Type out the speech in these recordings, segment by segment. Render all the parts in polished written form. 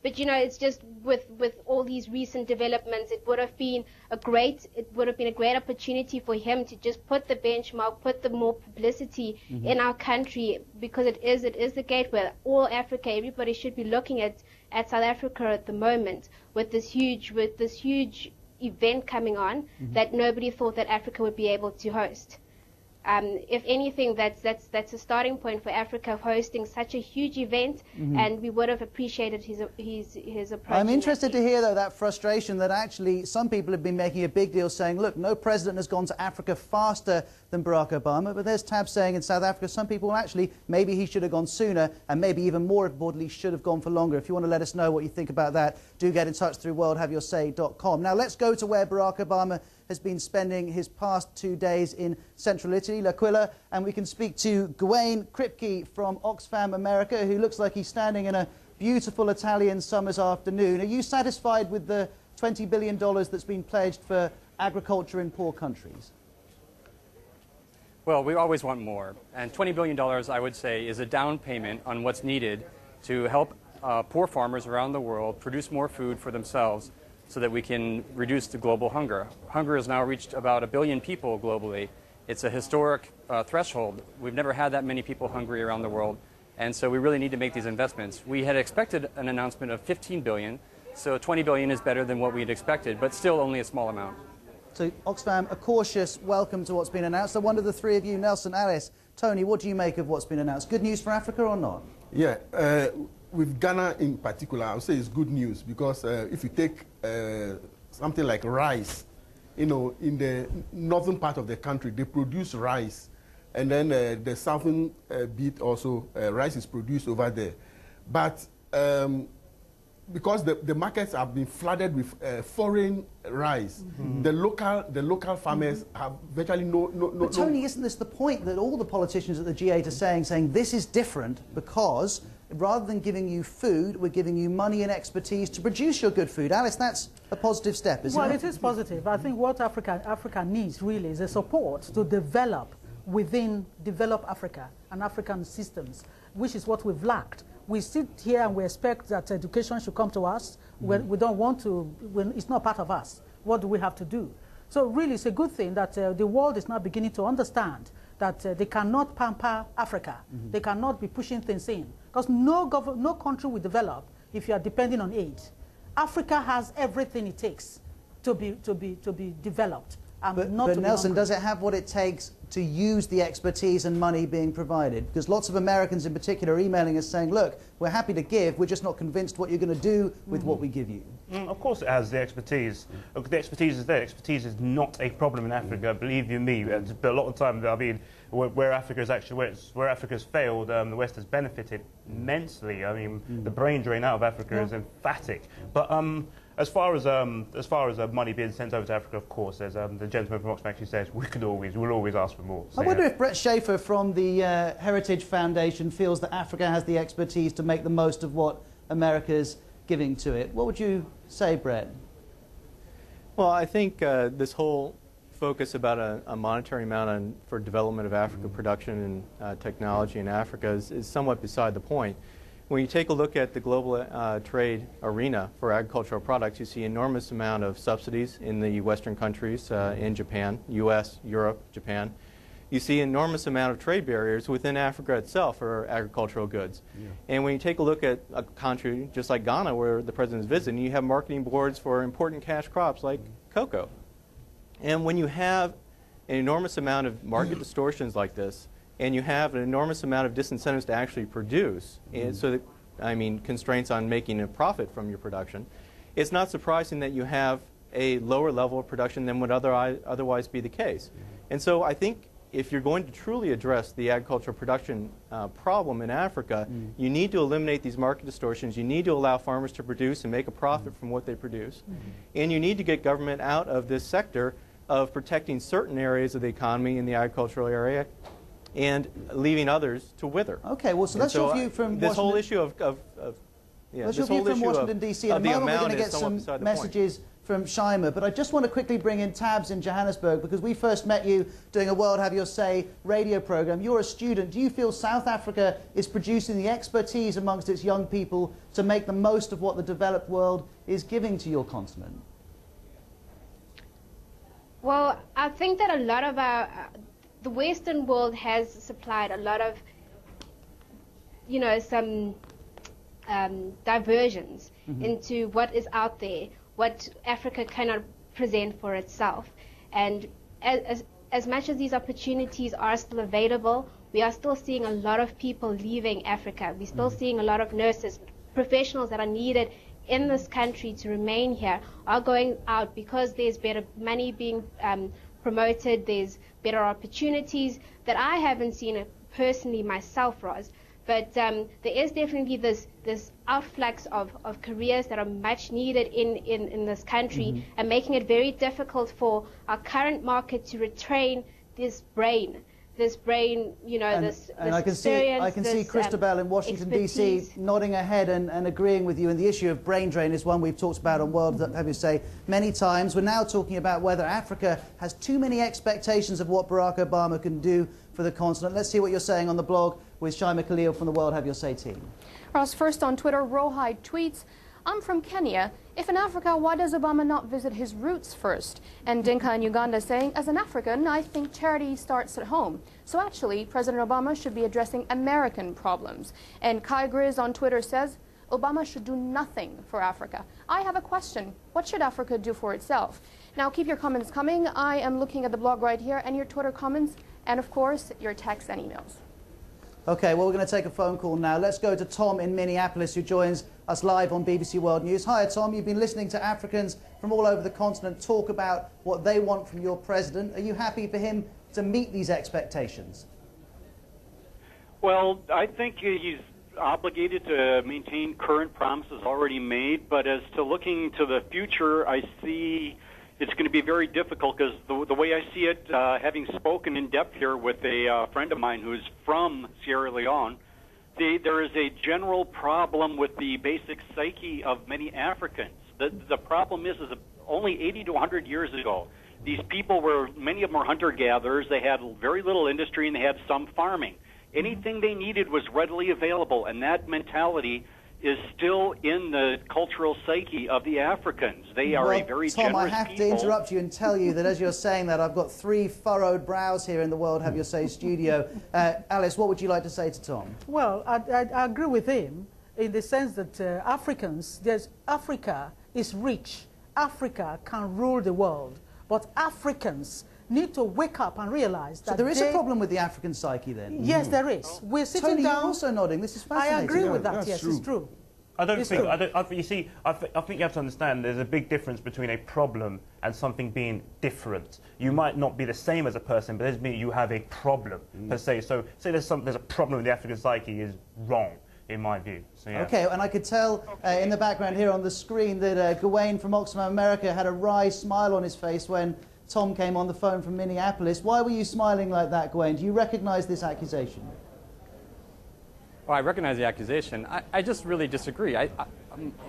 But you know, it's just with all these recent developments, it would have been a great opportunity for him to just put the benchmark, put the more publicity in our country, because it is the gateway. All Africa, everybody should be looking at South Africa at the moment with this huge event coming on that nobody thought that Africa would be able to host. If anything, that's a starting point for Africa hosting such a huge event, and we would have appreciated his approach. I'm interested to hear, though, that frustration that actually some people have been making a big deal saying, look, no president has gone to Africa faster than Barack Obama, but there's Tab saying in South Africa, some people actually, maybe he should have gone sooner, and maybe even more importantly, should have gone for longer. If you want to let us know what you think about that, do get in touch through worldhaveyoursay.com. Now, let's go to where Barack Obama has been spending his past 2 days in central Italy, L'Aquila, and we can speak to Gawain Kripke from Oxfam America, who looks like he's standing in a beautiful Italian summer's afternoon. Are you satisfied with the $20 billion that's been pledged for agriculture in poor countries? Well, we always want more, and $20 billion, I would say, is a down payment on what's needed to help poor farmers around the world produce more food for themselves, so that we can reduce the global hunger. Hunger has now reached about 1 billion people globally. It's a historic threshold. We've never had that many people hungry around the world, and so we really need to make these investments. We had expected an announcement of 15 billion, so 20 billion is better than what we had expected, but still only a small amount. So Oxfam, a cautious welcome to what's been announced. I wonder, the three of you, Nelson, Alice, Tony, what do you make of what's been announced? Good news for Africa or not? Yeah. With Ghana in particular, I would say it's good news, because if you take something like rice, you know, in the northern part of the country, they produce rice, and then the southern bit also, rice is produced over there. But because the markets have been flooded with foreign rice, the local farmers have virtually no. But Tony, isn't this the point that all the politicians at the G8 are saying this is different because rather than giving you food, we're giving you money and expertise to produce your good food? Alice, that's a positive step, isn't it? Well, it is positive. I think what Africa needs really is a support to develop Africa and African systems, which is what we've lacked. We sit here and we expect that education should come to us. We don't want to, it's not part of us. What do we have to do? So really it's a good thing that the world is now beginning to understand that they cannot pamper Africa. They cannot be pushing things in. Because no country will develop if you are depending on aid. Africa has everything it takes to be developed. But Nelson, does it have what it takes to use the expertise and money being provided? Because lots of Americans in particular are emailing us saying, look, we're happy to give, we're just not convinced what you're going to do with what we give you. Of course it has the expertise. The expertise is there. Expertise is not a problem in Africa, believe you me. But a lot of times, I mean, where Africa's actually, where Africa's failed, the West has benefited immensely. I mean, the brain drain out of Africa is emphatic. But as far as money being sent over to Africa, of course, as the gentleman from Oxfam actually says, we'll always ask for more. So, I wonder if Brett Schaefer from the Heritage Foundation feels that Africa has the expertise to make the most of what America's giving to it. What would you say, Brett? Well, I think this whole focus about a monetary amount for development of Africa production and technology in Africa is somewhat beside the point. When you take a look at the global trade arena for agricultural products, you see enormous amount of subsidies in the Western countries, in Japan, US, Europe, Japan. You see enormous amount of trade barriers within Africa itself for agricultural goods. Yeah. And when you take a look at a country just like Ghana, where the president is visiting, you have marketing boards for important cash crops like cocoa. And when you have an enormous amount of market distortions like this, and you have an enormous amount of disincentives to actually produce, and so that, I mean, constraints on making a profit from your production, it's not surprising that you have a lower level of production than would otherwise be the case. And so I think if you're going to truly address the agricultural production problem in Africa, you need to eliminate these market distortions. You need to allow farmers to produce and make a profit from what they produce. And you need to get government out of this sector of protecting certain areas of the economy in the agricultural area and leaving others to wither. Okay, well, so that's your view from this whole issue of Yeah, That's your this view whole from issue Washington, D.C. In a of the moment, we're amount going to is get somewhat some beside the messages from Shaima, but I just want to quickly bring in Tabs in Johannesburg, because we first met you doing a World Have Your Say radio program. You're a student. Do you feel South Africa is producing the expertise amongst its young people to make the most of what the developed world is giving to your continent? Well, I think that a lot of the Western world has supplied a lot of, some diversions into what is out there, what Africa cannot present for itself. And as much as these opportunities are still available, we are still seeing a lot of people leaving Africa. We're still seeing a lot of nurses, professionals that are needed in this country to remain here are going out because there's better money being promoted, there's better opportunities that I haven't seen personally myself, Roz. But there is definitely this outflux of careers that are much needed in this country, and making it very difficult for our current market to retrain this brain, this and I can see Christabel in Washington, D.C. nodding her head and agreeing with you. And the issue of brain drain is one we've talked about on World Have You Say many times. We're now talking about whether Africa has too many expectations of what Barack Obama can do for the continent. Let's see what you're saying on the blog with Shaima Khalil from the World Have Your Say team. Ross, first on Twitter, Rohide tweets, "I'm from Kenya. If in Africa, why does Obama not visit his roots first?" And Dinka in Uganda saying, "As an African, I think charity starts at home. So actually, President Obama should be addressing American problems." And Kai Grizz on Twitter says, "Obama should do nothing for Africa. I have a question. What should Africa do for itself?" Now, keep your comments coming. I am looking at the blog right here, and your Twitter comments, and of course, your texts and emails. Okay, well, we're going to take a phone call now. Let's go to Tom in Minneapolis, who joins us live on BBC World News. Hi, Tom. You've been listening to Africans from all over the continent talk about what they want from your president. Are you happy for him to meet these expectations? Well, I think he's obligated to maintain current promises already made, but as to looking to the future, I see it's going to be very difficult, because the way I see it, having spoken in depth here with a friend of mine who's from Sierra Leone, there is a general problem with the basic psyche of many Africans. The problem is that only 80 to 100 years ago, these people many of them were hunter-gatherers. They had very little industry, and they had some farming. Anything they needed was readily available, and that mentality is still in the cultural psyche of the Africans. They are a very Tom, generous I have people. to interrupt you and tell you that as you're saying that, I've got 3 furrowed brows here in the World Have Your Say studio. Alice, what would you like to say to Tom? Well, I agree with him in the sense that Africa is rich. Africa can rule the world, but Africans need to wake up and realize that there is a problem with the African psyche then? Yes, there is. We're sitting Tony, down. you're also nodding. This is fascinating. I agree with that. That's Yes, true. it's true. I think you have to understand there's a big difference between a problem and something being different. You might not be the same as a person, but it doesn't mean you have a problem per se. So say there's a problem with the African psyche is wrong, in my view. So, yeah. Okay, and I could tell in the background here on the screen that Gawain from Oxfam America had a wry smile on his face when Tom came on the phone from Minneapolis. Why were you smiling like that, Gawain? Do you recognize this accusation? Well, I recognize the accusation. I just really disagree.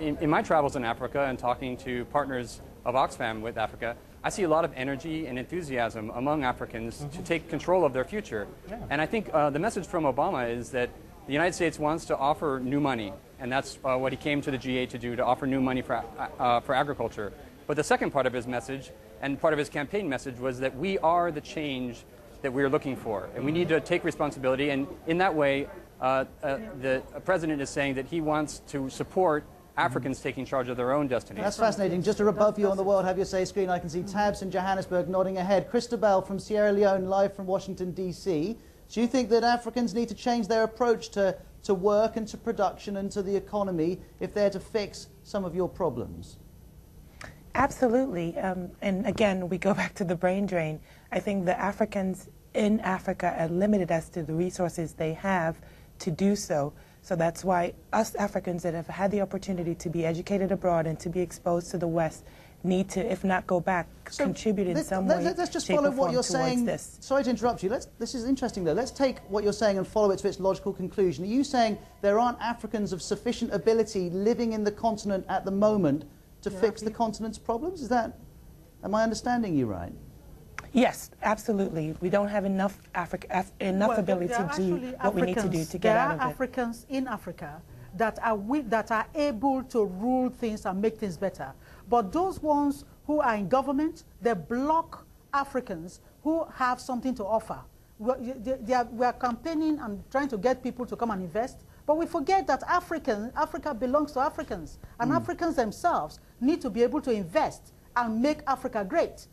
In my travels in Africa and talking to partners of Oxfam with Africa, I see a lot of energy and enthusiasm among Africans to take control of their future. Yeah. And I think the message from Obama is that the United States wants to offer new money, and that's what he came to the G8 to do, to offer new money for agriculture. But the second part of his message, and part of his campaign message, was that we are the change that we're looking for, and we need to take responsibility. And in that way, the president is saying that he wants to support Africans taking charge of their own destiny. That's fascinating. Just above you on the World Have Your Say screen, I can see Tabs in Johannesburg nodding ahead. Christabel from Sierra Leone, live from Washington, D.C. Do you think that Africans need to change their approach to work and to production and to the economy if they're to fix some of your problems? Absolutely. And again, we go back to the brain drain. I think the Africans in Africa are limited as to the resources they have to do so. So that's why us Africans that have had the opportunity to be educated abroad and to be exposed to the West need to, if not go back, contribute in some way. Let's just shape, follow or what form you're towards saying. This. Sorry to interrupt you. This is interesting, though. Let's take what you're saying and follow it to its logical conclusion. Are you saying there aren't Africans of sufficient ability living in the continent at the moment to fix the continent's problems? Is that, am I understanding you right? Yes, absolutely. We don't have enough ability to do what we need to do to get out of it. There are Africans in Africa that are able to rule things and make things better. But those ones who are in government, they block Africans who have something to offer. We are campaigning and trying to get people to come and invest, but we forget that Africa belongs to Africans, and Africans themselves need to be able to invest and make Africa great.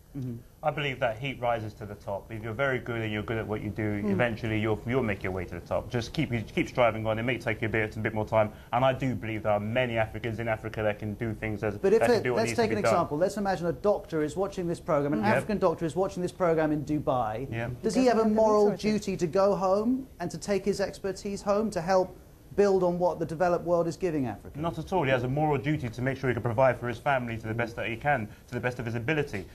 I believe that heat rises to the top. If you're very good and you're good at what you do, eventually you'll make your way to the top. Just keep striving on. It may take you a bit more time, and I do believe there are many Africans in Africa that can do things as But if that can do what let's needs to take be an done. example. Let's imagine a doctor is watching this program, an African doctor is watching this program in Dubai. Does he have a moral duty to go home and to take his expertise home to help build on what the developed world is giving Africa? Not at all. He has a moral duty to make sure he can provide for his family to the best that he can, to the best of his ability.